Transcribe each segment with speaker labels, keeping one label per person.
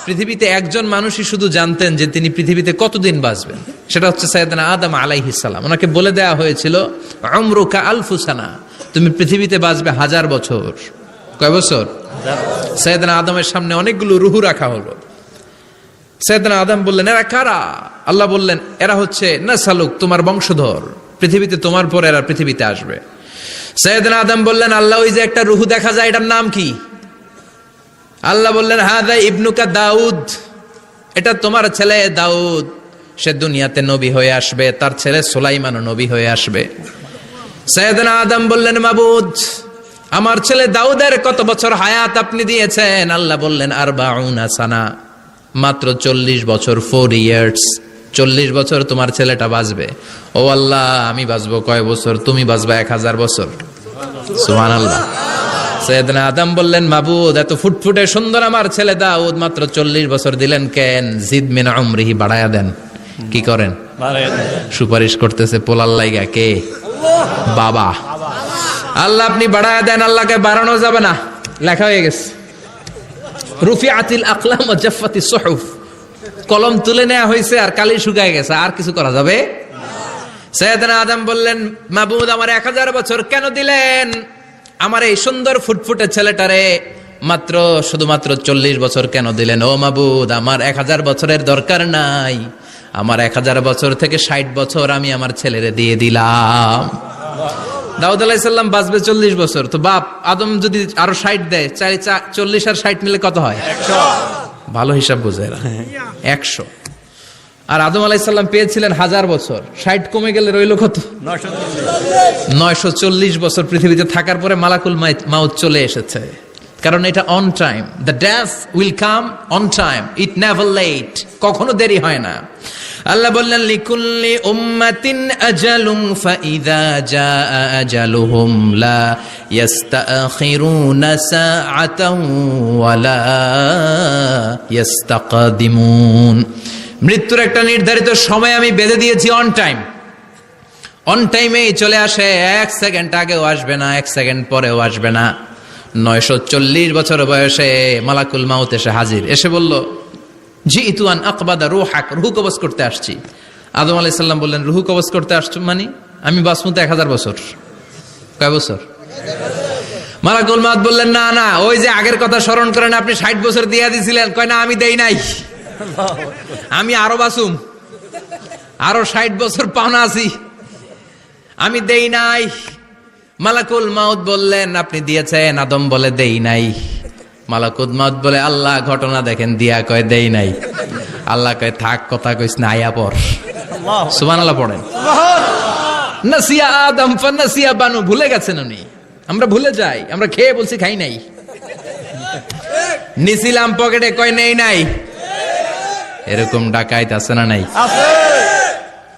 Speaker 1: পৃথিবীতে একজন মানুষই শুধু জানতেন যে তিনি পৃথিবীতে কতদিন বাঁচবেন, সেটা হচ্ছে সাইয়েদনা আদম আলাইহিস সালাম। ওনাকে বলে দেওয়া হয়েছিল উমরুকা আলফু সানা, তুমি পৃথিবীতে বাঁচবে 1000 বছর। কয় বছর? সাইয়েদনা আদমের সামনে অনেকগুলো রুহু রাখা হলো। সাইয়েদনা আদম বললেন, এরা কারা? আল্লাহ বললেন, এরা হচ্ছে নাসালুক, তোমার বংশধর, পৃথিবীতে তোমার পর এরা পৃথিবীতে আসবে। সাইয়েদনা আদম বললেন, আল্লাহ ওই যে একটা রুহু দেখা যায়, এটার নাম কি? আল্লাহ বললেন, হাদা ইবনুকা দাউদ, এটা তোমার ছেলে দাউদ, সে দুনিয়াতে নবী হয়ে আসবে, তার ছেলে সুলাইমানও নবী হয়ে আসবে। সাইয়েদনা আদম বললেন, মাবুদ, আমার ছেলে দাউদের কত বছর হায়াত আপনি দিয়েছেন? আল্লাহ বললেন, 40 সানা, মাত্র 40 বছর, 4 ইয়ার্স, 40 বছর তোমার ছেলেটা বাঁচবে। ও আল্লাহ, আমি বাঁচবো কয় বছর? তুমি বাঁচবা 1000 বছর। সুবহানাল্লাহ। সাইয়েদনা আদম বললেন, মাবুদ, এত ফুটফুটে সুন্দর আমার ছেলে দাউদ, মাত্র 40 বছর দিলেন কেন? জিদ মিন উমরিহি, বাড়ায়া দেন। কি করেন? সুপারিশ করতেছে পোলার লাইগা কে? বাবা। আল্লাহ আপনি বাড়ায়া দেন। আল্লাহকে বাড়ানো যাবে না, লেখা হয়ে গেছে। রুফিআতিল আকলাম ওয়া জাফফাতিস সুহুফ, কলম তুলে নেওয়া হয়েছে আর কালি শুকায় গেছে, আর কিছু করা যাবে? সাইয়েদনা আদম বললেন, মাবুদ, আমার 1000 বছর কেন দিলেন? আমার এই সুন্দর ফুটফুটে ছেলেটারে মাত্র শুধুমাত্র 40 বছর কেন দিলেন? ও মাবুদ, আমার 1000 বছরের দরকার নাই, আমার 1000 বছর থেকে 60 বছর আমি আমার ছেলেরে দিয়ে দিলাম। দাউদ আলাইহিস সালাম বাঁচবে 40 বছর, তো বাপ আদম যদি আরো 60 দেয়, 40 আর 60 মিলে কত হয়? 100। ভালো হিসাব বোঝে এরা, 100। আর আদম আলাইহিস সালাম পেয়েছিলেন 1000 বছর, 60 কমে গেলে রইল কত? 940 বছর পৃথিবীতে থাকার পরে মালাকুল মাউত চলে এসেছে। কারণ এটা on time, the death will come on time, it never late, কখনো দেরি হয় না। আল্লাহ বললেন, লিকুল্লি উম্মাতিন আজালুন ফাইযা জাআ আজালুহুম লা ইস্তাখিরুনা সাআতান ওয়া লা ইস্তাকদিমুন। মৃত্যুর একটা নির্ধারিত সময় আমি বেঁধে দিয়েছি, অন টাইম, অন টাইমেই চলে আসে, 1 সেকেন্ড আগেও আসবে না, 1 সেকেন্ড পরেও আসবে না। 940 বছর বয়সে মালাকুল মাউত এসে হাজির, এসে বলল, জিইতু আন আকবাদা রূহাক, রূহ কবজ করতে আসছি। আদম আলাইহিস সালাম বললেন, রূহ কবজ করতে আসছো মানে? আমি বাঁচবো তো 1000 বছর। কয় বছর? মালাকুল মাউত বললেন, না না, ওই যে আগের কথা স্মরণ করেন, আপনি 60 বছর দিয়ে দিয়েছিলেন। কয় না, আমি দেই নাই, আমি আরো বাঁচুম, আরো 60 বছর পাওনা আছি, আমি দেই নাই। মালাকুল মাউত বললেন, আপনি দিয়েছেন? আদম বলে, দেই নাই। মালাকুল মাউত বলে, আল্লাহ ঘটনা দেখেন, দিয়া কয় দেই নাই। আল্লাহ কয়, থাক, কথা কইস না, আয়া পড়। সুবহানাল্লাহ পড়েন। নাসিয়া আদম ফানাসিয়া বানু, ভুলে গেছেন উনি। আমরা ভুলে যাই, আমরা খেয়ে বলছি খাই নাই, নিছিলাম পকেটে, কয় নেই নাই। এরকম ডাকাইত আছে না নাই?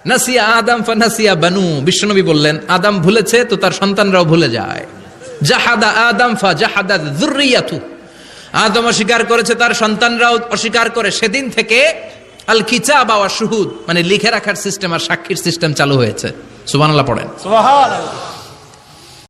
Speaker 1: নাসিয়া আদম ফানাসিয়া বানু, বিশ্বনবী বললেন, আদম ভুলেছে তো তার সন্তানরাও ভুলে যায়। জাহাদা আদম ফাজাহাদা যুররিয়াতু, আদম অস্বীকার করেছে, তার সন্তানরাও অস্বীকার করে। সেদিন থেকে আল কিতাব ওয়া শুহুদ, মানে লিখে রাখার সিস্টেম আর সাক্ষীর সিস্টেম চালু হয়েছে। সুবহানাল্লাহ পড়েন। সুবহানাল্লাহ।